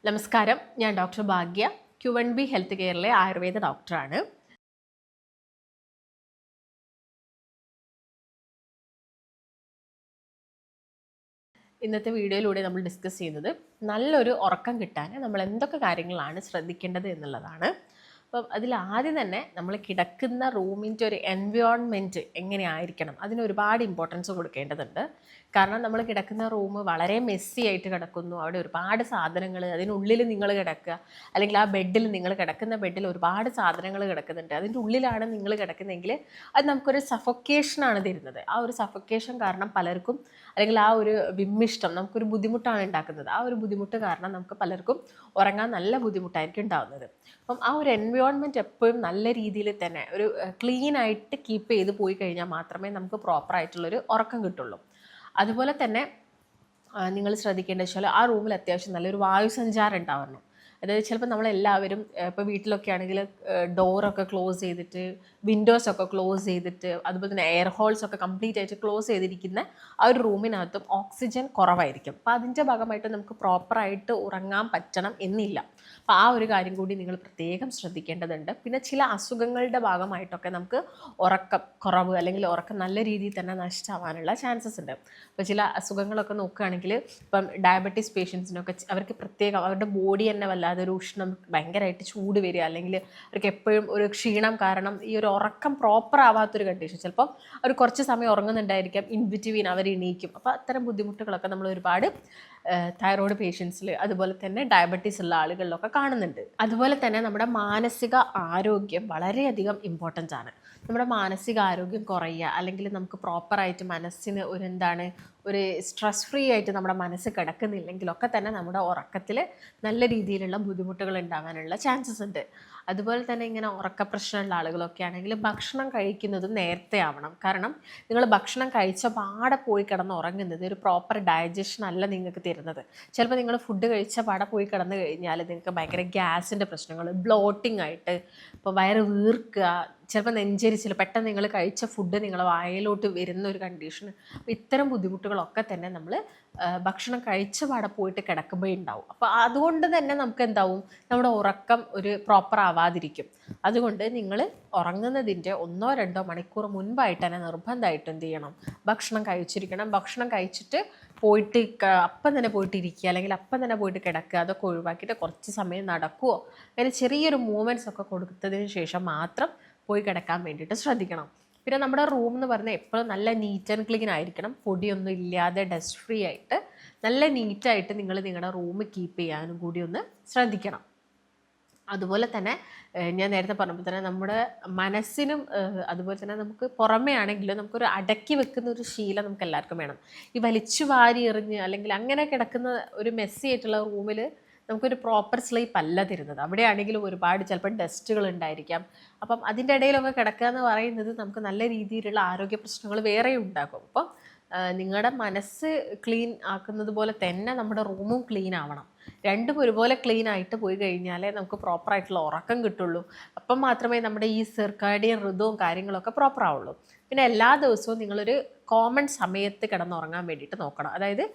നമസ്കാരം, ഞാൻ ഡോക്ടർ ഭാഗ്യ, Q1B health കെയറിലെ Ayurveda ഡോക്ടറാണ്. ഇന്നത്തെ വീഡിയോയിലൂടെ നമ്മൾ ഡിസ്കസ് ചെയ്യുന്നത് നല്ലൊരു ഉറക്കം കിട്ടാൻ നമ്മൾ എന്തൊക്കെ കാര്യങ്ങളാണ് ശ്രദ്ധിക്കേണ്ടത് എന്നുള്ളതാണ്. അപ്പം അതിൽ ആദ്യം തന്നെ നമ്മൾ കിടക്കുന്ന റൂമിൻ്റെ ഒരു എൻവയോൺമെൻറ്റ് എങ്ങനെയായിരിക്കണം, അതിന് ഒരുപാട് ഇമ്പോർട്ടൻസ് കൊടുക്കേണ്ടതുണ്ട്. കാരണം നമ്മൾ കിടക്കുന്ന റൂം വളരെ മെസ്സി ആയിട്ട് കിടക്കുന്നു, അവിടെ ഒരുപാട് സാധനങ്ങൾ, അതിനുള്ളിൽ നിങ്ങൾ കിടക്കുക, അല്ലെങ്കിൽ ആ ബെഡിൽ നിങ്ങൾ കിടക്കുന്ന ബെഡിൽ ഒരുപാട് സാധനങ്ങൾ കിടക്കുന്നുണ്ട്, അതിൻ്റെ ഉള്ളിലാണ് നിങ്ങൾ കിടക്കുന്നതെങ്കിൽ അത് നമുക്കൊരു സഫൊക്കേഷനാണ് തരുന്നത്. ആ ഒരു സഫൊക്കേഷൻ കാരണം പലർക്കും, അല്ലെങ്കിൽ ആ ഒരു വിമ്മിഷ്ടം നമുക്കൊരു ബുദ്ധിമുട്ടാണ് ഉണ്ടാക്കുന്നത്. ആ ഒരു ബുദ്ധിമുട്ട് കാരണം നമുക്ക് പലർക്കും ഉറങ്ങാൻ നല്ല ബുദ്ധിമുട്ടായിരിക്കും ഉണ്ടാകുന്നത്. അപ്പം ആ ഒരു എൻവയോൺമെൻറ്റ് എപ്പോഴും നല്ല രീതിയിൽ തന്നെ ഒരു ക്ലീൻ ആയിട്ട് കീപ്പ് ചെയ്ത് പോയി കഴിഞ്ഞാൽ മാത്രമേ നമുക്ക് പ്രോപ്പറായിട്ടുള്ളൊരു ഉറക്കം കിട്ടുള്ളൂ. അതുപോലെ തന്നെ നിങ്ങൾ ശ്രദ്ധിക്കേണ്ടത് വെച്ചാൽ ആ റൂമിൽ അത്യാവശ്യം നല്ലൊരു വായുസഞ്ചാരം ഉണ്ടാവണം. അതായത് ചിലപ്പോൾ നമ്മളെല്ലാവരും ഇപ്പോൾ വീട്ടിലൊക്കെ ആണെങ്കിൽ ഡോറൊക്കെ ക്ലോസ് ചെയ്തിട്ട്, വിൻഡോസൊക്കെ ക്ലോസ് ചെയ്തിട്ട്, അതുപോലെ തന്നെ എയർ ഹോൾസൊക്കെ കംപ്ലീറ്റ് ആയിട്ട് ക്ലോസ് ചെയ്തിരിക്കുന്ന ആ ഒരു റൂമിനകത്തും ഓക്സിജൻ കുറവായിരിക്കും. അപ്പോൾ അതിൻ്റെ ഭാഗമായിട്ട് നമുക്ക് പ്രോപ്പറായിട്ട് ഉറങ്ങാൻ പറ്റണം എന്നില്ല. അപ്പോൾ ആ ഒരു കാര്യം കൂടി നിങ്ങൾ പ്രത്യേകം ശ്രദ്ധിക്കേണ്ടതുണ്ട്. പിന്നെ ചില അസുഖങ്ങളുടെ ഭാഗമായിട്ടൊക്കെ നമുക്ക് ഉറക്കം കുറവ്, അല്ലെങ്കിൽ ഉറക്കം നല്ല രീതിയിൽ തന്നെ നഷ്ടമാവാനുള്ള ചാൻസസ് ഉണ്ട്. ഇപ്പോൾ ചില അസുഖങ്ങളൊക്കെ നോക്കുകയാണെങ്കിൽ, ഇപ്പം ഡയബറ്റീസ് പേഷ്യൻസിനൊക്കെ അവർക്ക് പ്രത്യേകം അവരുടെ ബോഡി തന്നെ വല്ലാതൊരു ഉഷ്ണം, ഭയങ്കരമായിട്ട് ചൂട് വരിക, അല്ലെങ്കിൽ അവർക്ക് എപ്പോഴും ഒരു ക്ഷീണം കാരണം ഈ ഒരു ഉറക്കം പ്രോപ്പർ ആവാത്തൊരു കണ്ടീഷൻ. ചിലപ്പം അവർ കുറച്ച് സമയം ഉറങ്ങുന്നുണ്ടായിരിക്കാം, ഇൻ ബിറ്റ്വീൻ അവർ എണീക്കും. അപ്പോൾ അത്തരം ബുദ്ധിമുട്ടുകളൊക്കെ നമ്മൾ ഒരുപാട് തൈറോയ്ഡ് പേഷ്യൻസിൽ, അതുപോലെ തന്നെ ഡയബറ്റീസ് ഉള്ള ആളുകളിലൊക്കെ കാണുന്നുണ്ട്. അതുപോലെ തന്നെ നമ്മുടെ മാനസിക ആരോഗ്യം വളരെയധികം ഇമ്പോർട്ടൻ്റ് ആണ്. നമ്മുടെ മാനസിക ആരോഗ്യം കുറയുക, അല്ലെങ്കിൽ നമുക്ക് പ്രോപ്പറായിട്ട് മനസ്സിന് ഒരു സ്ട്രെസ് ഫ്രീ ആയിട്ട് നമ്മുടെ മനസ്സ് കിടക്കുന്നില്ലെങ്കിലൊക്കെ തന്നെ നമ്മുടെ ഉറക്കത്തിൽ നല്ല രീതിയിലുള്ള ബുദ്ധിമുട്ടുകൾ ഉണ്ടാകാനുള്ള ചാൻസസ് ഉണ്ട്. അതുപോലെ തന്നെ ഇങ്ങനെ ഉറക്ക പ്രശ്നമുള്ള ആളുകളൊക്കെ ആണെങ്കിൽ ഭക്ഷണം കഴിക്കുന്നത് നേരത്തെ ആവണം. കാരണം നിങ്ങൾ ഭക്ഷണം കഴിച്ച പാടെ പോയി കിടന്ന് ഉറങ്ങുന്നത് ഒരു പ്രോപ്പർ ഡൈജഷൻ അല്ല നിങ്ങൾക്ക് തരുന്നത്. ചിലപ്പോൾ നിങ്ങൾ ഫുഡ് കഴിച്ച പാടെ പോയി കിടന്നു കഴിഞ്ഞാൽ നിങ്ങൾക്ക് ഭയങ്കര ഗ്യാസിൻ്റെ പ്രശ്നങ്ങൾ, ബ്ലോട്ടിംഗ് ആയിട്ട്, ഇപ്പോൾ വയറ് വീർക്കുക, ചിലപ്പോൾ നെഞ്ചരിച്ചിൽ, പെട്ടെന്ന് നിങ്ങൾ കഴിച്ച ഫുഡ് നിങ്ങളെ വായയിലോട്ട് വരുന്ന ഒരു കണ്ടീഷൻ. അപ്പോൾ ഇത്തരം ബുദ്ധിമുട്ടുകളൊക്കെ തന്നെ നമ്മൾ ഭക്ഷണം കഴിച്ച പാടെ പോയിട്ട് കിടക്കുമ്പോൾ ഉണ്ടാവും. അപ്പോൾ അതുകൊണ്ട് തന്നെ നമുക്ക് എന്താവും, നമ്മുടെ ഉറക്കം ഒരു പ്രോപ്പർ ആവാതിരിക്കും. അതുകൊണ്ട് നിങ്ങൾ ഉറങ്ങുന്നതിൻ്റെ 1-2 മണിക്കൂർ മുൻപായിട്ട് തന്നെ നിർബന്ധമായിട്ട് എന്ത് ചെയ്യണം, ഭക്ഷണം കഴിച്ചിരിക്കണം. ഭക്ഷണം കഴിച്ചിട്ട് പോയിട്ട് അപ്പം തന്നെ പോയിട്ട് ഇരിക്കുക, അല്ലെങ്കിൽ അപ്പം തന്നെ പോയിട്ട് കിടക്കുക, അതൊക്കെ ഒഴിവാക്കിയിട്ട് കുറച്ച് സമയം നടക്കുകയോ അങ്ങനെ ചെറിയൊരു മൂവ്മെൻറ്റ്സ് ഒക്കെ കൊടുത്തതിന് ശേഷം മാത്രം പോയി കിടക്കാൻ വേണ്ടിയിട്ട് ശ്രദ്ധിക്കണം. പിന്നെ നമ്മുടെ റൂം എന്ന് പറഞ്ഞാൽ എപ്പോഴും നല്ല നീറ്റ് ആൻഡ് ക്ലീൻ ആയിരിക്കണം. പൊടിയൊന്നും ഇല്ലാതെ ഡസ്റ്റ് ഫ്രീ ആയിട്ട് നല്ല നീറ്റായിട്ട് നിങ്ങൾ നിങ്ങളുടെ റൂം കീപ്പ് ചെയ്യാനും കൂടി ഒന്ന് ശ്രദ്ധിക്കണം. അതുപോലെ തന്നെ ഞാൻ നേരത്തെ പറഞ്ഞപ്പോൾ തന്നെ നമ്മുടെ മനസ്സിനും, അതുപോലെ തന്നെ നമുക്ക് പുറമേ ആണെങ്കിലും നമുക്കൊരു അടക്കി വെക്കുന്ന ഒരു ശീലം നമുക്ക് എല്ലാവർക്കും വേണം. ഈ വലിച്ചു വാരി എറിഞ്ഞ് അല്ലെങ്കിൽ അങ്ങനെ കിടക്കുന്ന ഒരു മെസ്സി ആയിട്ടുള്ള റൂമിൽ നമുക്കൊരു പ്രോപ്പർ സ്ലീപ്പ് അല്ല തരുന്നത്. അവിടെയാണെങ്കിലും ഒരുപാട് ചിലപ്പോൾ ഡസ്റ്റുകൾ ഉണ്ടായിരിക്കാം. അപ്പം അതിൻ്റെ ഇടയിലൊക്കെ കിടക്കുക എന്ന് പറയുന്നത് നമുക്ക് നല്ല രീതിയിലുള്ള ആരോഗ്യ പ്രശ്നങ്ങൾ വേറെ ഉണ്ടാക്കും. അപ്പം നിങ്ങളുടെ മനസ്സ് ക്ലീൻ ആക്കുന്നത് പോലെ തന്നെ നമ്മുടെ റൂമും ക്ലീൻ ആവണം. രണ്ടും ഒരുപോലെ ക്ലീൻ ആയിട്ട് പോയി കഴിഞ്ഞാലേ നമുക്ക് പ്രോപ്പറായിട്ടുള്ള ഉറക്കം കിട്ടുള്ളൂ. അപ്പം മാത്രമേ നമ്മുടെ ഈ സിർക്കാഡിയൻ ഋതുവും കാര്യങ്ങളൊക്കെ പ്രോപ്പർ ആവുള്ളൂ. പിന്നെ എല്ലാ ദിവസവും നിങ്ങളൊരു കോമൺ സമയത്ത് കിടന്നുറങ്ങാൻ വേണ്ടിയിട്ട് നോക്കണം. അതായത്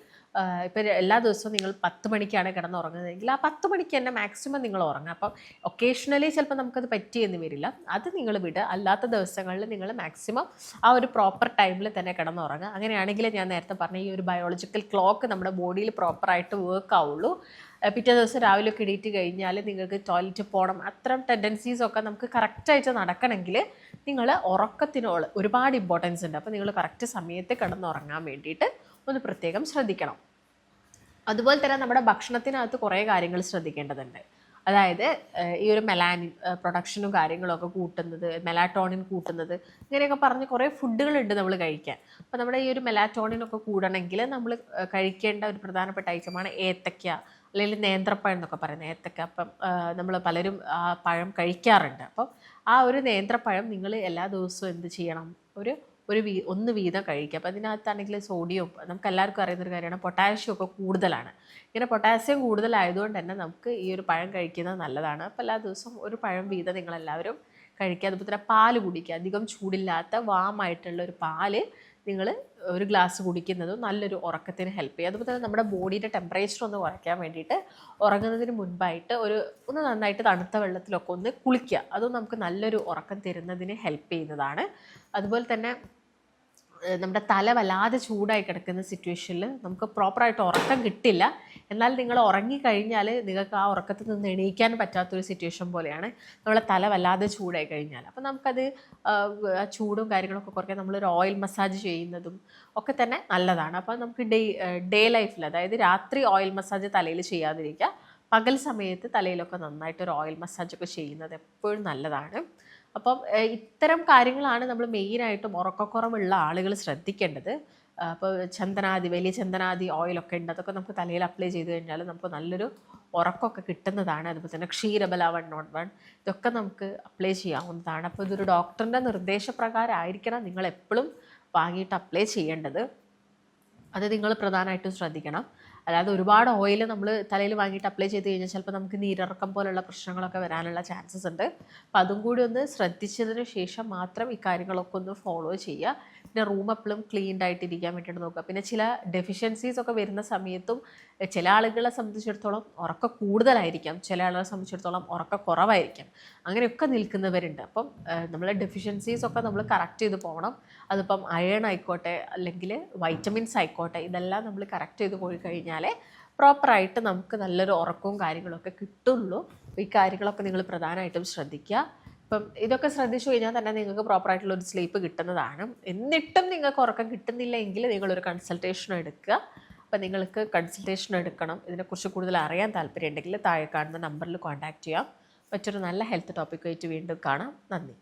ഇപ്പോൾ എല്ലാ ദിവസവും നിങ്ങൾ 10 മണിക്കാണ് കിടന്നുറങ്ങുന്നതെങ്കിൽ ആ 10 മണിക്ക് തന്നെ മാക്സിമം നിങ്ങൾ ഉറങ്ങുക. അപ്പം ഒക്കേഷണലി ചിലപ്പോൾ നമുക്കത് പറ്റിയെന്ന് വരില്ല, അത് നിങ്ങൾ വിടുക. അല്ലാത്ത ദിവസങ്ങളിൽ നിങ്ങൾ മാക്സിമം ആ ഒരു പ്രോപ്പർ ടൈമിൽ തന്നെ കിടന്നുറങ്ങുക. അങ്ങനെയാണെങ്കിൽ ഞാൻ നേരത്തെ പറഞ്ഞ ഈ ഒരു ബയോളജിക്കൽ ക്ലോക്ക് നമ്മുടെ ബോഡിയിൽ പ്രോപ്പറായിട്ട് വർക്ക് ആവുള്ളൂ. പിറ്റേ ദിവസം രാവിലെ ഒക്കെ എണീറ്റ് കഴിഞ്ഞാൽ നിങ്ങൾക്ക് ടോയ്ലറ്റിൽ പോകണം, അത്തരം ടെൻഡൻസീസൊക്കെ നമുക്ക് കറക്റ്റായിട്ട് നടക്കണമെങ്കിൽ നിങ്ങൾ ഉറക്കത്തിനോട് ഒരുപാട് ഇമ്പോർട്ടൻസ് ഉണ്ട്. അപ്പോൾ നിങ്ങൾ കറക്റ്റ് സമയത്ത് കിടന്നുറങ്ങാൻ വേണ്ടിയിട്ട് ഒന്ന് പ്രത്യേകം ശ്രദ്ധിക്കണം. അതുപോലെ തന്നെ നമ്മുടെ ഭക്ഷണത്തിനകത്ത് കുറേ കാര്യങ്ങൾ ശ്രദ്ധിക്കേണ്ടതുണ്ട്. അതായത് ഈ ഒരു മെലാനിൻ പ്രൊഡക്ഷനും കാര്യങ്ങളൊക്കെ കൂട്ടുന്നത്, മെലാറ്റോണിൻ കൂട്ടുന്നത്, ഇങ്ങനെയൊക്കെ പറഞ്ഞ് കുറേ ഫുഡുകളുണ്ട് നമ്മൾ കഴിക്കാൻ. അപ്പോൾ നമ്മുടെ ഈ ഒരു മെലാറ്റോണിനൊക്കെ കൂടണമെങ്കിൽ നമ്മൾ കഴിക്കേണ്ട ഒരു പ്രധാനപ്പെട്ട ഐറ്റമാണ് ഏത്തയ്ക്ക, അല്ലെങ്കിൽ നേന്ത്രപ്പഴം എന്നൊക്കെ പറയുന്നത്. ഏത്തക്ക, അപ്പം നമ്മൾ പലരും ആ പഴം കഴിക്കാറുണ്ട്. അപ്പം ആ ഒരു നേന്ത്രപ്പഴം നിങ്ങൾ എല്ലാ ദിവസവും എന്ത് ചെയ്യണം, ഒന്ന് വീതം കഴിക്കുക. അപ്പോൾ അതിനകത്താണെങ്കിൽ സോഡിയം, നമുക്ക് എല്ലാവർക്കും അറിയുന്നൊരു കാര്യമാണ്, പൊട്ടാഷ്യം ഒക്കെ കൂടുതലാണ്. ഇങ്ങനെ പൊട്ടാസ്യം കൂടുതലായതുകൊണ്ട് തന്നെ നമുക്ക് ഈ ഒരു പഴം കഴിക്കുന്നത് നല്ലതാണ്. അപ്പോൾ എല്ലാ ദിവസവും ഒരു പഴം വീതം നിങ്ങളെല്ലാവരും കഴിക്കുക. അതുപോലെ തന്നെ പാല് കുടിക്കുക. അധികം ചൂടില്ലാത്ത വാമായിട്ടുള്ള ഒരു പാല് നിങ്ങൾ ഒരു ഗ്ലാസ് കുടിക്കുന്നതും നല്ലൊരു ഉറക്കത്തിന് ഹെൽപ്പ് ചെയ്യും. അതുപോലെ തന്നെ നമ്മുടെ ബോഡിയുടെ ടെമ്പറേച്ചർ ഒന്ന് കുറയ്ക്കാൻ വേണ്ടിയിട്ട് ഉറങ്ങുന്നതിന് മുൻപായിട്ട് ഒന്ന് നന്നായിട്ട് തണുത്ത വെള്ളത്തിലൊക്കെ ഒന്ന് കുളിക്കുക. അതും നമുക്ക് നല്ലൊരു ഉറക്കം തരുന്നതിന് ഹെൽപ്പ് ചെയ്യുന്നതാണ്. അതുപോലെ തന്നെ നമ്മുടെ തല വല്ലാതെ ചൂടായി കിടക്കുന്ന സിറ്റുവേഷനിൽ നമുക്ക് പ്രോപ്പറായിട്ട് ഉറക്കം കിട്ടില്ല. എന്നാൽ നിങ്ങൾ ഉറങ്ങിക്കഴിഞ്ഞാൽ നിങ്ങൾക്ക് ആ ഉറക്കത്തിൽ നിന്ന് എണീക്കാൻ പറ്റാത്തൊരു സിറ്റുവേഷൻ പോലെയാണ് നമ്മളെ തല വല്ലാതെ ചൂടായി കഴിഞ്ഞാൽ. അപ്പം നമുക്കത് ചൂടും കാര്യങ്ങളൊക്കെ കുറയ്ക്കാൻ നമ്മളൊരു ഓയിൽ മസാജ് ചെയ്യുന്നതും ഒക്കെ തന്നെ നല്ലതാണ്. അപ്പോൾ നമുക്ക് ഡേ ലൈഫിൽ, അതായത് രാത്രി ഓയിൽ മസാജ് തലയിൽ ചെയ്യാതിരിക്കുക, പകൽ സമയത്ത് തലയിലൊക്കെ നന്നായിട്ടൊരു ഓയിൽ മസാജൊക്കെ ചെയ്യുന്നത് എപ്പോഴും നല്ലതാണ്. അപ്പം ഇത്തരം കാര്യങ്ങളാണ് നമ്മൾ മെയിനായിട്ടും ഉറക്കക്കുറവുള്ള ആളുകൾ ശ്രദ്ധിക്കേണ്ടത്. അപ്പോൾ വലിയ ചന്ദനാദി ഓയിലൊക്കെ ഉണ്ട്, അതൊക്കെ നമുക്ക് തലയിൽ അപ്ലൈ ചെയ്ത് കഴിഞ്ഞാൽ നമുക്ക് നല്ലൊരു ഉറക്കമൊക്കെ കിട്ടുന്നതാണ്. അതുപോലെ തന്നെ ക്ഷീരബല 101 ഇതൊക്കെ നമുക്ക് അപ്ലൈ ചെയ്യാവുന്നതാണ്. അപ്പോൾ ഇതൊരു ഡോക്ടറിൻ്റെ നിർദ്ദേശപ്രകാരം ആയിരിക്കണം നിങ്ങൾ എപ്പോഴും വാങ്ങിയിട്ട് അപ്ലൈ ചെയ്യേണ്ടത്. അത് നിങ്ങൾ പ്രധാനമായിട്ടും ശ്രദ്ധിക്കണം. അല്ലാതെ ഒരുപാട് ഓയിൽ നമ്മൾ തലയിൽ വാങ്ങിയിട്ട് അപ്ലൈ ചെയ്ത് കഴിഞ്ഞാൽ ചിലപ്പോൾ നമുക്ക് നീരിറക്കം പോലുള്ള പ്രശ്നങ്ങളൊക്കെ വരാനുള്ള ചാൻസസ് ഉണ്ട്. അപ്പോൾ അതും കൂടി ഒന്ന് ശ്രദ്ധിച്ചതിന് ശേഷം മാത്രം ഈ കാര്യങ്ങളൊക്കെ ഒന്ന് ഫോളോ ചെയ്യുക. പിന്നെ റൂം എപ്പോഴും ക്ലീൻഡ് ആയിട്ടിരിക്കാൻ വേണ്ടിയിട്ട് നോക്കുക. പിന്നെ ചില ഡെഫിഷ്യൻസീസ് ഒക്കെ വരുന്ന സമയത്തും ചില ആളുകളെ സംബന്ധിച്ചിടത്തോളം ഉറക്കം കൂടുതലായിരിക്കാം, ചില ആളുകളെ സംബന്ധിച്ചിടത്തോളം ഉറക്കം കുറവായിരിക്കാം. അങ്ങനെയൊക്കെ നിൽക്കുന്നവരുണ്ട്. അപ്പം നമ്മളെ ഡെഫിഷ്യൻസീസ് ഒക്കെ നമ്മൾ കറക്റ്റ് ചെയ്ത് പോകണം. അതിപ്പം അയൺ ആയിക്കോട്ടെ അല്ലെങ്കിൽ വൈറ്റമിൻസ് ആയിക്കോട്ടെ, ഇതെല്ലാം നമ്മൾ കറക്റ്റ് ചെയ്ത് പോയി കഴിഞ്ഞാലേ പ്രോപ്പറായിട്ട് നമുക്ക് നല്ലൊരു ഉറക്കവും കാര്യങ്ങളൊക്കെ കിട്ടുള്ളൂ. ഈ കാര്യങ്ങളൊക്കെ നിങ്ങൾ പ്രധാനമായിട്ടും ശ്രദ്ധിക്കുക. ഇപ്പം ഇതൊക്കെ ശ്രദ്ധിച്ചു കഴിഞ്ഞാൽ തന്നെ നിങ്ങൾക്ക് പ്രോപ്പറായിട്ടുള്ളൊരു സ്ലീപ്പ് കിട്ടുന്നതാണ്. എന്നിട്ടും നിങ്ങൾക്ക് ഉറക്കം കിട്ടുന്നില്ല എങ്കിൽ നിങ്ങളൊരു കൺസൾട്ടേഷൻ എടുക്കുക. അപ്പം നിങ്ങൾക്ക് കൺസൾട്ടേഷൻ എടുക്കണം, ഇതിനെക്കുറിച്ച് കൂടുതൽ അറിയാൻ താല്പര്യമുണ്ടെങ്കിൽ താഴെ കാണുന്ന നമ്പറിൽ കോൺടാക്റ്റ് ചെയ്യാം. മറ്റൊരു നല്ല ഹെൽത്ത് ടോപ്പിക്കുമായിട്ട് വീണ്ടും കാണാം. നന്ദി.